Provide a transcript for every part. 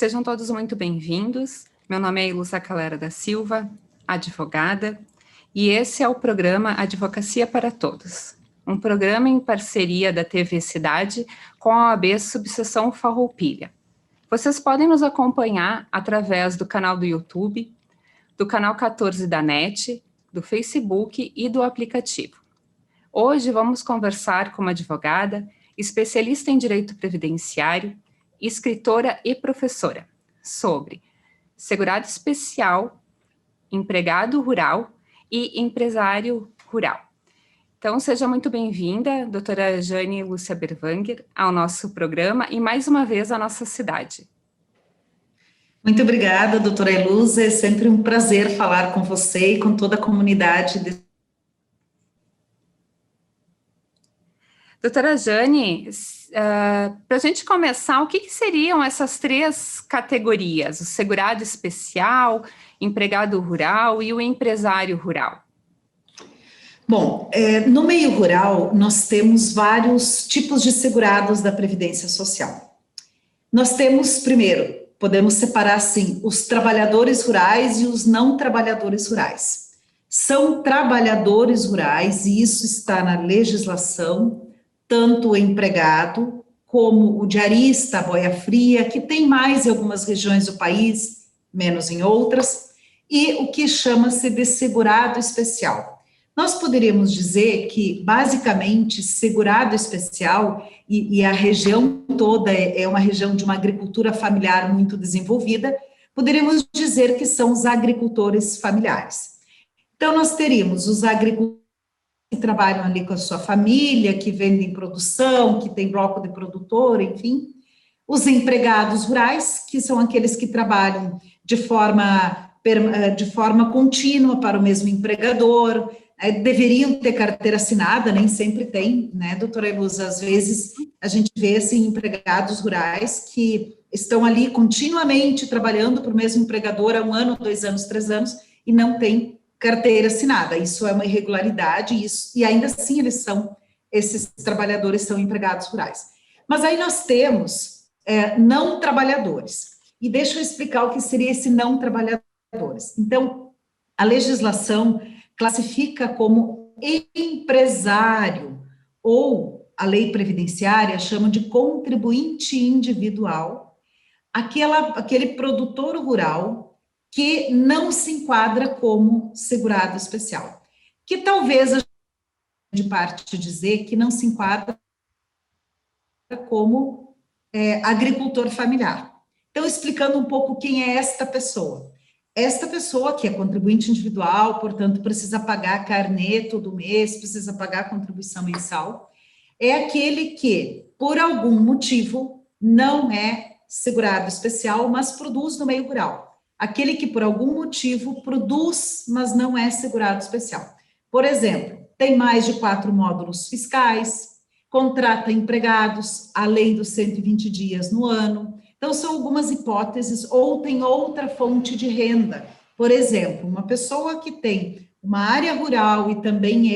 sejam todos muito bem-vindos. Meu nome é Ilúcia Calera da Silva, advogada, e esse é o programa Advocacia para Todos, um programa em parceria da TV Cidade com a OAB Subseção Farroupilha. Vocês podem nos acompanhar através do canal do YouTube, do canal 14 da NET, do Facebook e do aplicativo. Hoje vamos conversar com uma advogada, especialista em direito previdenciário, escritora e professora, sobre segurado especial, empregado rural e empresário rural. Então, seja muito bem-vinda, doutora Jane Lúcia Berwanger, ao nosso programa e, mais uma vez, à nossa cidade. Muito obrigada, doutora Ilúcia. É sempre um prazer falar com você e com toda a comunidade. Doutora Jane, para a gente começar, o que seriam essas três categorias? O segurado especial, empregado rural e o empresário rural? Bom, no meio rural, nós temos vários tipos de segurados da Previdência Social. Nós temos, primeiro, podemos separar assim, os trabalhadores rurais e os não trabalhadores rurais. São trabalhadores rurais, e isso está na legislação, tanto o empregado como o diarista, a boia fria, que tem mais em algumas regiões do país, menos em outras, e o que chama-se de segurado especial. Nós poderíamos dizer que, basicamente, segurado especial, e a região toda é uma região de uma agricultura familiar muito desenvolvida, poderíamos dizer que são os agricultores familiares. Então, nós teríamos os agricultores que trabalham ali com a sua família, que vendem produção, que tem bloco de produtor, enfim. Os empregados rurais, que são aqueles que trabalham de forma contínua para o mesmo empregador, deveriam ter carteira assinada, nem sempre tem, né, doutora Ilúcia? Às vezes a gente vê, assim, empregados rurais que estão ali continuamente trabalhando para o mesmo empregador há 1 ano, 2 anos, 3 anos, e não tem carteira assinada. Isso é uma irregularidade, e ainda assim esses trabalhadores são empregados rurais. Mas aí nós temos não trabalhadores, e deixa eu explicar o que seria esse não trabalhadores. Então, a legislação classifica como empresário, ou a lei previdenciária chama de contribuinte individual, aquele produtor rural que não se enquadra como segurado especial, que talvez a gente de parte dizer que não se enquadra como agricultor familiar. Então, explicando um pouco quem é esta pessoa. Esta pessoa que é contribuinte individual, portanto, precisa pagar carnê todo mês, precisa pagar contribuição mensal, é aquele que, por algum motivo, não é segurado especial, mas produz no meio rural. Aquele que, por algum motivo, produz, mas não é segurado especial. Por exemplo, tem mais de 4 módulos fiscais, contrata empregados além dos 120 dias no ano. Então, são algumas hipóteses, ou tem outra fonte de renda. Por exemplo, uma pessoa que tem uma área rural e também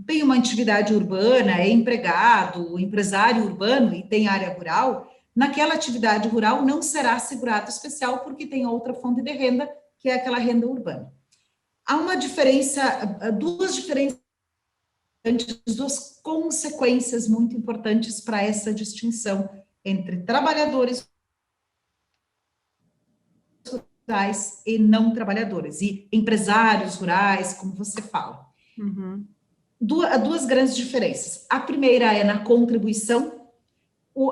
tem uma atividade urbana, é empregado, empresário urbano e tem área rural, naquela atividade rural não será segurado especial porque tem outra fonte de renda, que é aquela renda urbana. Há uma diferença, duas consequências muito importantes para essa distinção entre trabalhadores rurais e não trabalhadores, e empresários rurais, como você fala. Uhum. Duas grandes diferenças. A primeira é na contribuição,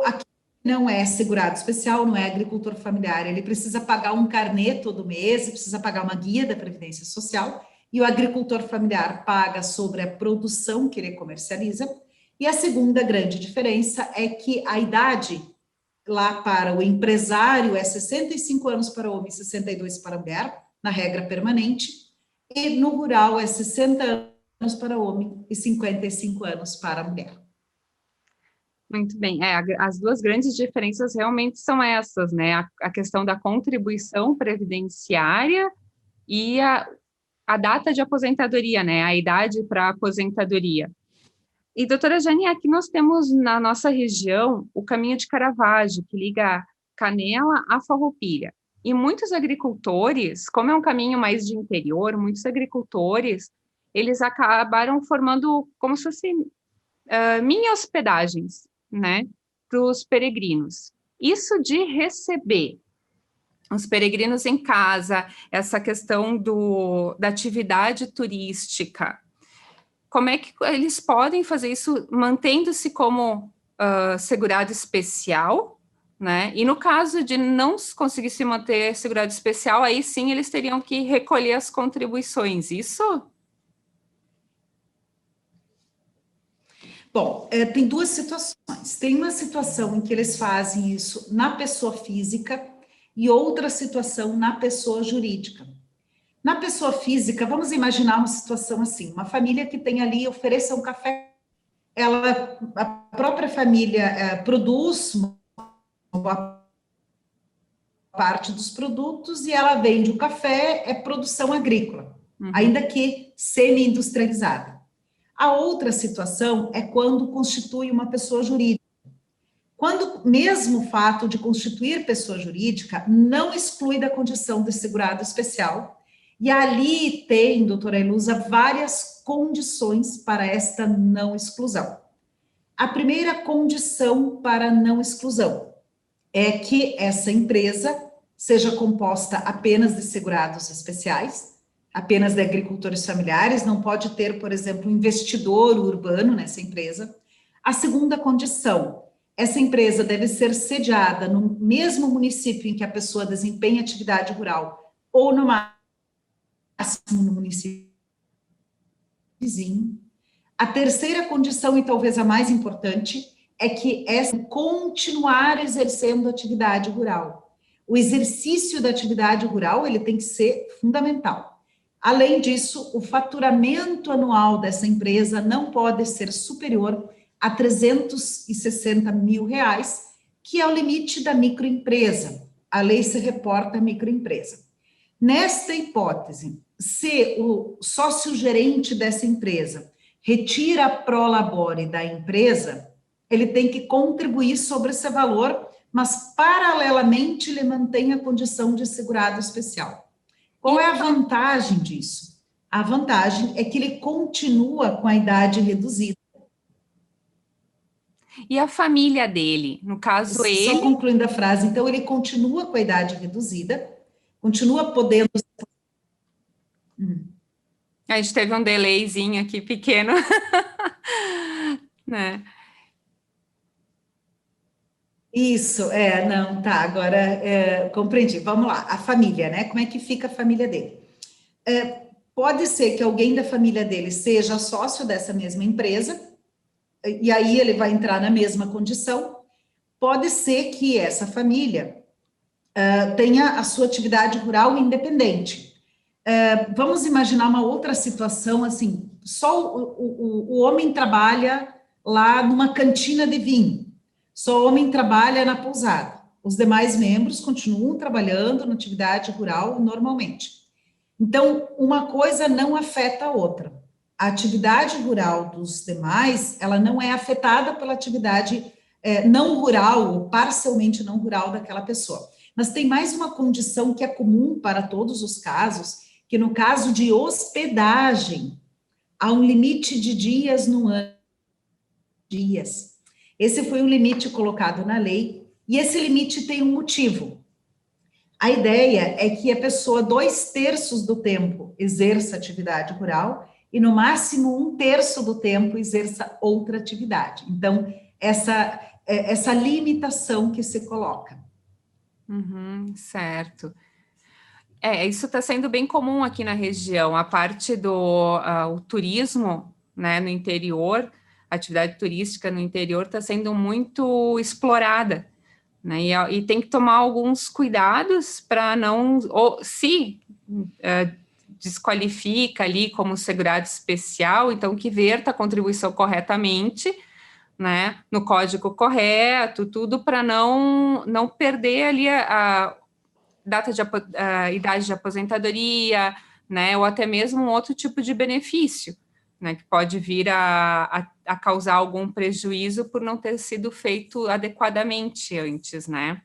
aqui não é segurado especial, não é agricultor familiar, ele precisa pagar um carnê todo mês, precisa pagar uma guia da Previdência Social, e o agricultor familiar paga sobre a produção que ele comercializa. E a segunda grande diferença é que a idade lá para o empresário é 65 anos para o homem e 62 para a mulher, na regra permanente, e no rural é 60 anos para o homem e 55 anos para a mulher. Muito bem, as duas grandes diferenças realmente são essas, né? A questão da contribuição previdenciária e a data de aposentadoria, né? A idade para aposentadoria. E, doutora Jane, aqui nós temos na nossa região o caminho de Caravaggio, que liga canela a farroupilha. E muitos agricultores, como é um caminho mais de interior, muitos agricultores, eles acabaram formando como se fossem mini hospedagens, né, para os peregrinos. Isso de receber os peregrinos em casa, essa questão da atividade turística, como é que eles podem fazer isso mantendo-se como segurado especial, né? E no caso de não conseguir se manter segurado especial, aí sim eles teriam que recolher as contribuições, isso? Bom, tem duas situações. Tem uma situação em que eles fazem isso na pessoa física e outra situação na pessoa jurídica. Na pessoa física, vamos imaginar uma situação assim: uma família que tem ali, ofereça um café, a própria família produz uma boa parte dos produtos e ela vende o café, é produção agrícola, ainda que semi-industrializada. A outra situação é quando constitui uma pessoa jurídica. Quando mesmo o fato de constituir pessoa jurídica não exclui da condição de segurado especial, e ali tem, doutora Ilusa, várias condições para esta não exclusão. A primeira condição para não exclusão é que essa empresa seja composta apenas de segurados especiais, apenas de agricultores familiares, não pode ter, por exemplo, um investidor urbano nessa empresa. A segunda condição, essa empresa deve ser sediada no mesmo município em que a pessoa desempenha atividade rural, ou no máximo no município vizinho. A terceira condição, e talvez a mais importante, é que continuar exercendo atividade rural. O exercício da atividade rural, ele tem que ser fundamental. Além disso, o faturamento anual dessa empresa não pode ser superior a R$360 mil, que é o limite da microempresa. A lei se reporta à microempresa. Nesta hipótese, se o sócio-gerente dessa empresa retira a prolabore da empresa, ele tem que contribuir sobre esse valor, mas paralelamente ele mantém a condição de segurado especial. Qual é a vantagem disso? A vantagem é que ele continua com a idade reduzida. E a família dele, no caso ele... Só concluindo a frase, então ele continua com a idade reduzida, continua podendo... A gente teve um delayzinho aqui pequeno, né? Isso, não, tá, agora compreendi. Vamos lá, a família, né? Como é que fica a família dele? Pode ser que alguém da família dele seja sócio dessa mesma empresa, e aí ele vai entrar na mesma condição. Pode ser que essa família tenha a sua atividade rural independente. Vamos imaginar uma outra situação, assim, só o homem trabalha lá numa cantina de vinho, só o homem trabalha na pousada, os demais membros continuam trabalhando na atividade rural normalmente. Então, uma coisa não afeta a outra. A atividade rural dos demais, ela não é afetada pela atividade não rural, ou parcialmente não rural daquela pessoa. Mas tem mais uma condição que é comum para todos os casos, que no caso de hospedagem, há um limite de dias no ano. Dias. Esse foi o limite colocado na lei, e esse limite tem um motivo. A ideia é que a pessoa, 2/3 do tempo, exerça atividade rural, e no máximo 1/3 do tempo exerça outra atividade. Então, essa limitação que se coloca. Certo. Isso está sendo bem comum aqui na região, a parte do o turismo, né, no interior, a atividade turística no interior está sendo muito explorada, né, e tem que tomar alguns cuidados para não, ou se desqualifica ali como segurado especial, então que verta a contribuição corretamente, né, no código correto, tudo para não perder ali a data de idade de aposentadoria, né, ou até mesmo um outro tipo de benefício, né, que pode vir a causar algum prejuízo por não ter sido feito adequadamente antes, né.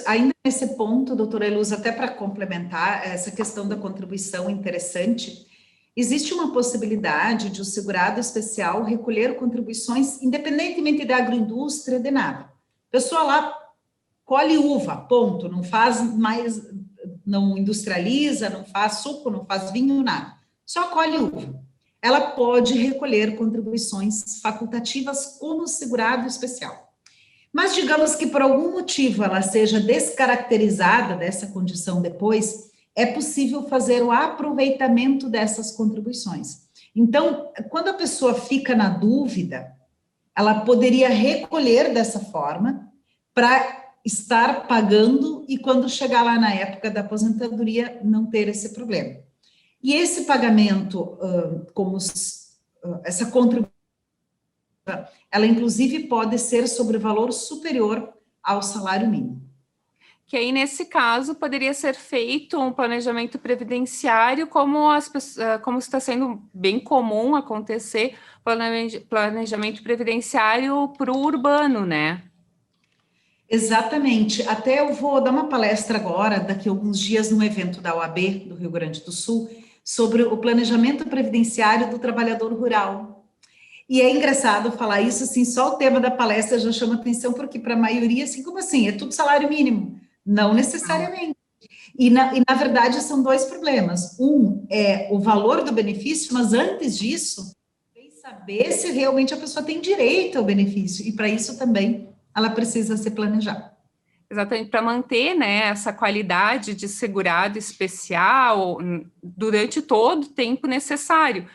Ainda nesse ponto, doutora Eluz, até para complementar essa questão da contribuição interessante, existe uma possibilidade de o segurado especial recolher contribuições, independentemente da agroindústria, de nada. A pessoa lá colhe uva, ponto, não faz mais, não industrializa, não faz suco, não faz vinho, nada. Só colhe uva. Ela pode recolher contribuições facultativas como segurado especial. Mas digamos que por algum motivo ela seja descaracterizada dessa condição depois, é possível fazer o aproveitamento dessas contribuições. Então, quando a pessoa fica na dúvida, ela poderia recolher dessa forma para estar pagando e quando chegar lá na época da aposentadoria não ter esse problema. E esse pagamento, essa contribuição, ela inclusive pode ser sobre valor superior ao salário mínimo. Que aí, nesse caso, poderia ser feito um planejamento previdenciário, como está sendo bem comum acontecer, planejamento previdenciário para o urbano, né? Exatamente. Até eu vou dar uma palestra agora, daqui a alguns dias, num evento da OAB, do Rio Grande do Sul, sobre o planejamento previdenciário do trabalhador rural. E é engraçado falar isso, assim, só o tema da palestra já chama atenção, porque para a maioria, assim, como assim? É tudo salário mínimo? Não necessariamente. E na verdade, são dois problemas. Um é o valor do benefício, mas antes disso, tem que saber se realmente a pessoa tem direito ao benefício. E para isso também ela precisa se planejar. Exatamente, para manter, né, essa qualidade de segurado especial durante todo o tempo necessário.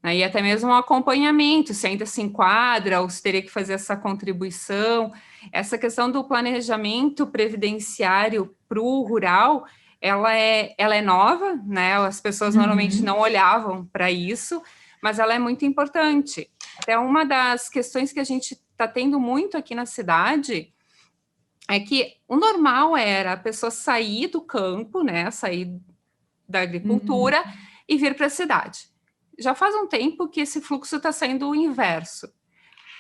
E até mesmo um acompanhamento, se ainda se enquadra ou se teria que fazer essa contribuição. Essa questão do planejamento previdenciário para o rural, ela é nova, né? As pessoas normalmente não olhavam para isso, mas ela é muito importante. Até uma das questões que a gente está tendo muito aqui na cidade é que o normal era a pessoa sair do campo, né? Sair da agricultura e vir para a cidade. Já faz um tempo que esse fluxo está sendo o inverso.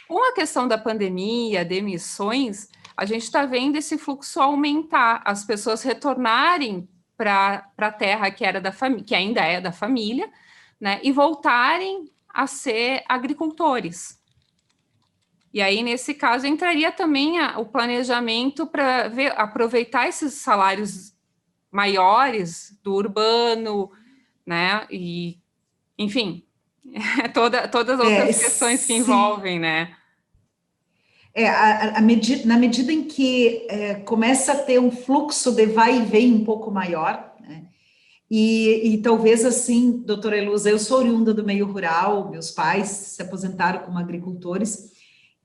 Com a questão da pandemia, de emissões, a gente está vendo esse fluxo aumentar, as pessoas retornarem para a terra que era que ainda é da família, né, e voltarem a ser agricultores. E aí, nesse caso, entraria também o planejamento para aproveitar esses salários maiores do urbano, né, e enfim, todas as outras questões que envolvem, né? Na medida em que começa a ter um fluxo de vai e vem um pouco maior, né? E talvez assim, doutora Elusa, eu sou oriunda do meio rural, meus pais se aposentaram como agricultores,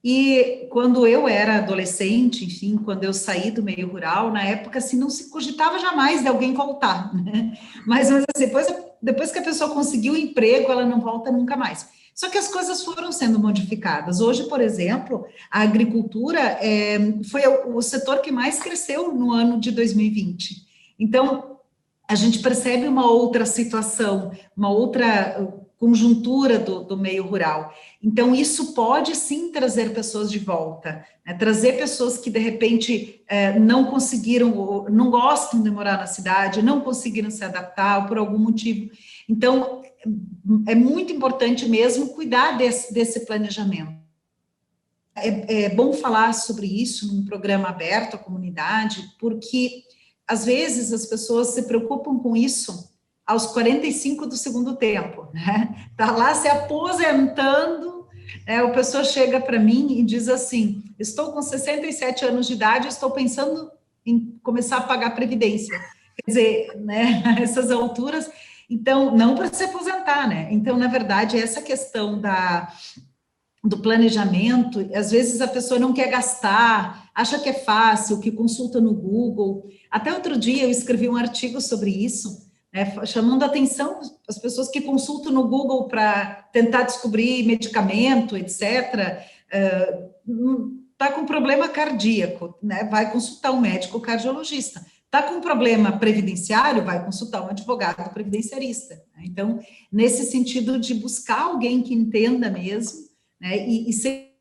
e quando eu era adolescente, enfim, quando eu saí do meio rural, na época, assim, não se cogitava jamais de alguém voltar, né? Mas assim, depois que a pessoa conseguiu o emprego, ela não volta nunca mais. Só que as coisas foram sendo modificadas. Hoje, por exemplo, a agricultura foi o setor que mais cresceu no ano de 2020. Então, a gente percebe uma outra situação, uma outra conjuntura do meio rural. Então, isso pode sim trazer pessoas de volta, né? Trazer pessoas que, de repente, não conseguiram, não gostam de morar na cidade, não conseguiram se adaptar por algum motivo. Então, é muito importante mesmo cuidar desse planejamento. É bom falar sobre isso num programa aberto à comunidade, porque, às vezes, as pessoas se preocupam com isso aos 45 do segundo tempo, né? Tá lá se aposentando, a pessoa chega para mim e diz assim, estou com 67 anos de idade, estou pensando em começar a pagar previdência. Quer dizer, né, essas alturas, então, não para se aposentar, né? Então, na verdade, essa questão do planejamento, às vezes a pessoa não quer gastar, acha que é fácil, que consulta no Google. Até outro dia eu escrevi um artigo sobre isso, chamando a atenção as pessoas que consultam no Google para tentar descobrir medicamento, etc., está com problema cardíaco, né? Vai consultar um médico cardiologista. Está com problema previdenciário, vai consultar um advogado previdenciarista. Então, nesse sentido de buscar alguém que entenda mesmo, né? E ser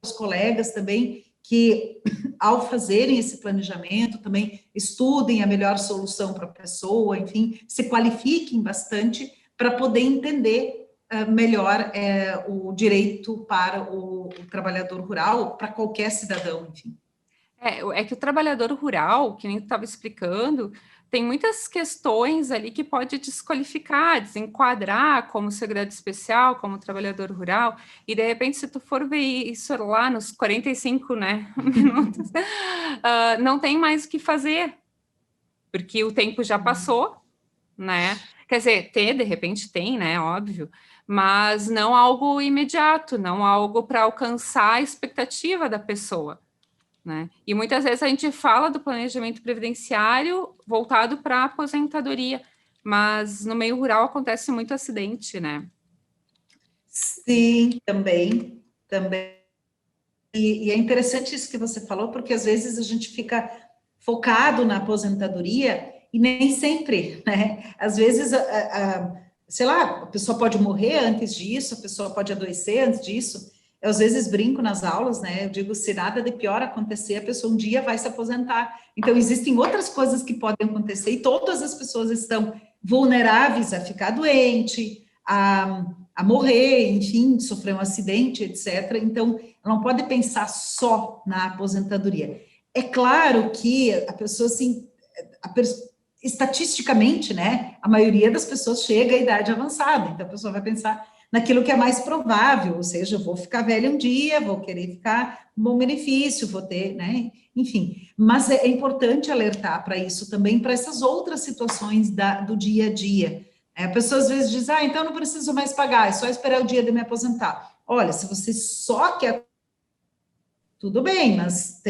os colegas também que, ao fazerem esse planejamento, também estudem a melhor solução para a pessoa, enfim, se qualifiquem bastante para poder entender melhor o direito para o trabalhador rural, para qualquer cidadão, enfim. É que o trabalhador rural, que nem tu estava explicando, tem muitas questões ali que pode desqualificar, desenquadrar como segredo especial, como trabalhador rural, e de repente, se tu for ver isso lá nos 45, né, minutos, não tem mais o que fazer, porque o tempo já passou, né? Quer dizer, de repente tem, né? Óbvio, mas não algo imediato, não algo para alcançar a expectativa da pessoa, né? E muitas vezes a gente fala do planejamento previdenciário voltado para a aposentadoria, mas no meio rural acontece muito acidente, né? Sim, também. E é interessante isso que você falou, porque às vezes a gente fica focado na aposentadoria e nem sempre, né? Às vezes, sei lá, a pessoa pode morrer antes disso, a pessoa pode adoecer antes disso. Eu, às vezes, brinco nas aulas, né? Eu digo, se nada de pior acontecer, a pessoa um dia vai se aposentar. Então, existem outras coisas que podem acontecer e todas as pessoas estão vulneráveis a ficar doente, a morrer, enfim, sofrer um acidente, etc. Então, ela não pode pensar só na aposentadoria. É claro que a pessoa, assim, estatisticamente, né, a maioria das pessoas chega à idade avançada, então a pessoa vai pensar naquilo que é mais provável, ou seja, eu vou ficar velha um dia, vou querer ficar com bom benefício, vou ter, né, enfim. Mas é importante alertar para isso também, para essas outras situações do dia a dia. A pessoa às vezes diz, então não preciso mais pagar, é só esperar o dia de me aposentar. Olha, se você só quer, tudo bem, mas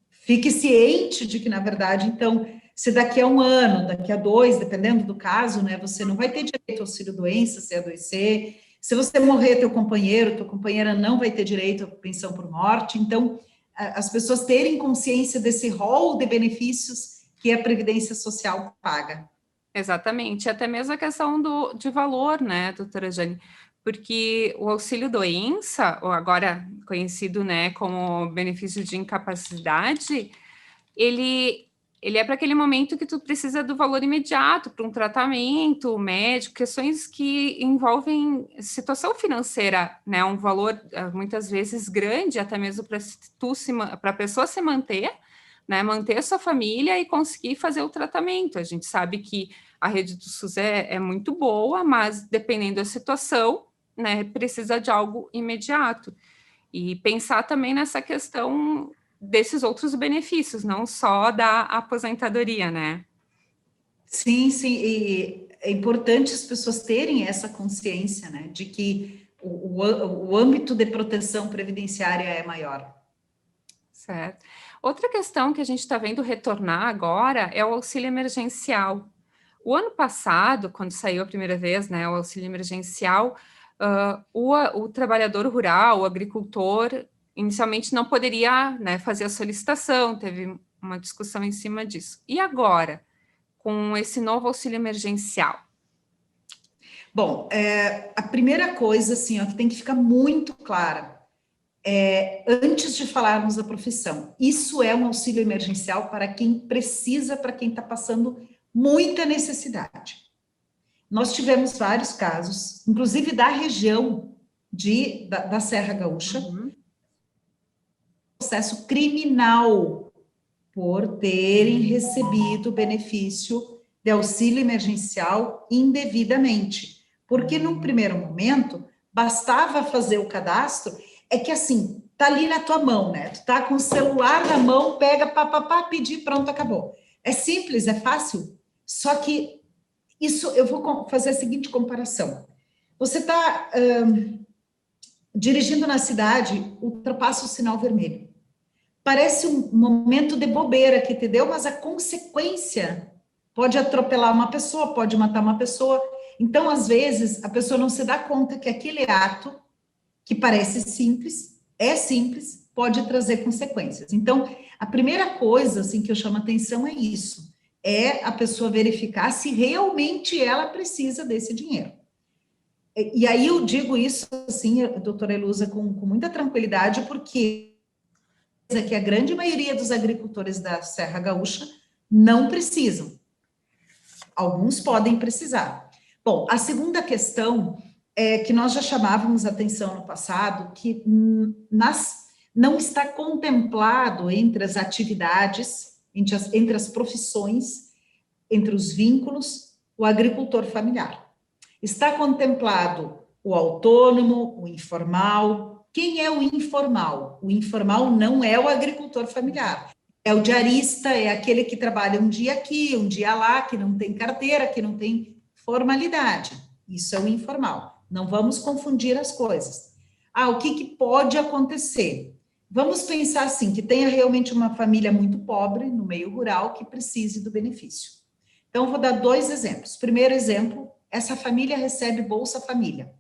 fique ciente de que, na verdade, então, se daqui a 1 ano, daqui a 2, dependendo do caso, né, você não vai ter direito ao auxílio-doença, se adoecer, se você morrer, tua companheira não vai ter direito à pensão por morte, então, as pessoas terem consciência desse rol de benefícios que a Previdência Social paga. Exatamente, até mesmo a questão de valor, né, doutora Jane, porque o auxílio-doença, ou agora conhecido, né, como benefício de incapacidade, ele é para aquele momento que tu precisa do valor imediato, para um tratamento médico, questões que envolvem situação financeira, né, um valor muitas vezes grande, até mesmo para a pessoa se manter, né, manter a sua família e conseguir fazer o tratamento. A gente sabe que a rede do SUS é muito boa, mas dependendo da situação, né, precisa de algo imediato. E pensar também nessa questão desses outros benefícios, não só da aposentadoria, né? Sim, e é importante as pessoas terem essa consciência, né, de que o âmbito de proteção previdenciária é maior. Certo. Outra questão que a gente está vendo retornar agora é o auxílio emergencial. O ano passado, quando saiu a primeira vez, né, o auxílio emergencial, o trabalhador rural, o agricultor, inicialmente não poderia, né, fazer a solicitação, teve uma discussão em cima disso. E agora, com esse novo auxílio emergencial? Bom, a primeira coisa, assim, ó, que tem que ficar muito clara, antes de falarmos da profissão, isso é um auxílio emergencial para quem precisa, para quem está passando muita necessidade. Nós tivemos vários casos, inclusive da região da Serra Gaúcha, processo criminal por terem recebido benefício de auxílio emergencial indevidamente. Porque, num primeiro momento, bastava fazer o cadastro, é que assim, tá ali na tua mão, né? Tu tá com o celular na mão, pega, pedir, pronto, acabou. É simples, é fácil. Só que isso, eu vou fazer a seguinte comparação. Você está dirigindo na cidade, ultrapassa o sinal vermelho. Parece um momento de bobeira que te deu, mas a consequência pode atropelar uma pessoa, pode matar uma pessoa. Então, às vezes, a pessoa não se dá conta que aquele ato, que parece simples, pode trazer consequências. Então, a primeira coisa assim, que eu chamo a atenção é isso, é a pessoa verificar se realmente ela precisa desse dinheiro. E aí eu digo isso, assim, doutora Elusa, com muita tranquilidade, porque que a grande maioria dos agricultores da Serra Gaúcha não precisam. Alguns podem precisar. Bom, a segunda questão é que nós já chamávamos atenção no passado, que não está contemplado entre as atividades, entre as profissões, entre os vínculos, o agricultor familiar. Está contemplado o autônomo, o informal. Quem é o informal? O informal não é o agricultor familiar. É o diarista, é aquele que trabalha um dia aqui, um dia lá, que não tem carteira, que não tem formalidade. Isso é o informal. Não vamos confundir as coisas. O que pode acontecer? Vamos pensar assim, que tenha realmente uma família muito pobre, no meio rural, que precise do benefício. Então, vou dar 2 exemplos. Primeiro exemplo, essa família recebe Bolsa Família.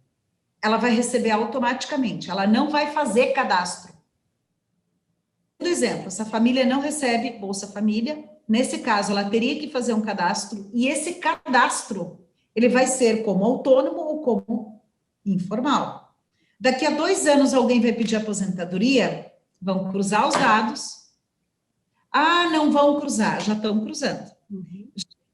Ela vai receber automaticamente, ela não vai fazer cadastro. Por exemplo, essa família não recebe Bolsa Família, nesse caso, ela teria que fazer um cadastro, e esse cadastro, ele vai ser como autônomo ou como informal. Daqui a 2 anos, alguém vai pedir aposentadoria, vão cruzar os dados. Não vão cruzar, já estão cruzando.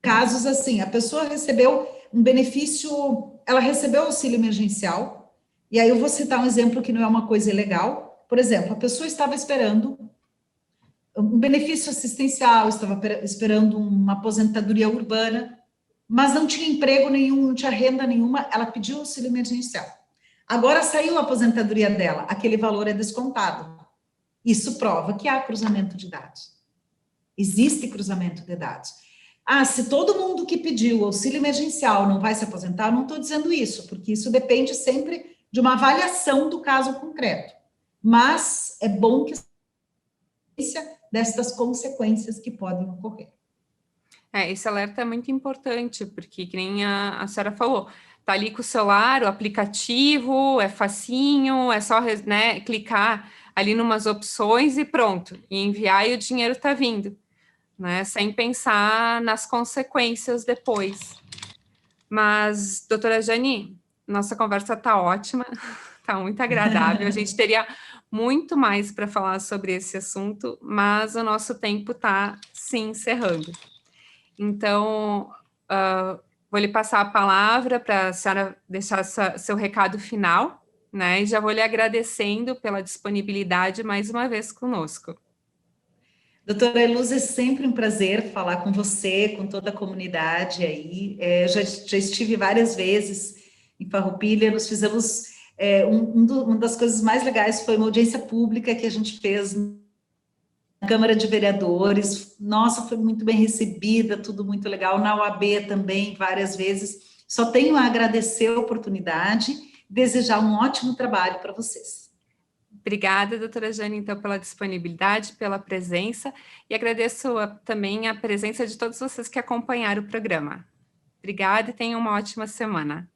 Casos assim, a pessoa recebeu um benefício, ela recebeu auxílio emergencial, e aí eu vou citar um exemplo que não é uma coisa ilegal. Por exemplo, a pessoa estava esperando um benefício assistencial, estava esperando uma aposentadoria urbana, mas não tinha emprego nenhum, não tinha renda nenhuma, ela pediu auxílio emergencial. Agora saiu a aposentadoria dela, aquele valor é descontado. Isso prova que há cruzamento de dados. Existe cruzamento de dados. Se todo mundo que pediu auxílio emergencial não vai se aposentar, eu não estou dizendo isso, porque isso depende sempre de uma avaliação do caso concreto. Mas é bom que destas consequências que podem ocorrer. Esse alerta é muito importante, porque, que nem a senhora falou, tá ali com o celular, o aplicativo, é facinho, é só, né, clicar ali numas opções e pronto, e enviar e o dinheiro tá vindo, né, sem pensar nas consequências depois. Mas, doutora Jane, nossa conversa tá ótima, tá muito agradável, a gente teria muito mais para falar sobre esse assunto, mas o nosso tempo está se encerrando. Então, vou lhe passar a palavra para a senhora deixar seu recado final, né? E já vou lhe agradecendo pela disponibilidade mais uma vez conosco. Doutora Eluz, é sempre um prazer falar com você, com toda a comunidade aí. Já estive várias vezes em Farroupilha, nós fizemos... uma das coisas mais legais foi uma audiência pública que a gente fez na Câmara de Vereadores. Nossa, foi muito bem recebida, tudo muito legal. Na UAB também, várias vezes. Só tenho a agradecer a oportunidade, desejar um ótimo trabalho para vocês. Obrigada, doutora Jane, então, pela disponibilidade, pela presença, e agradeço também a presença de todos vocês que acompanharam o programa. Obrigada e tenham uma ótima semana.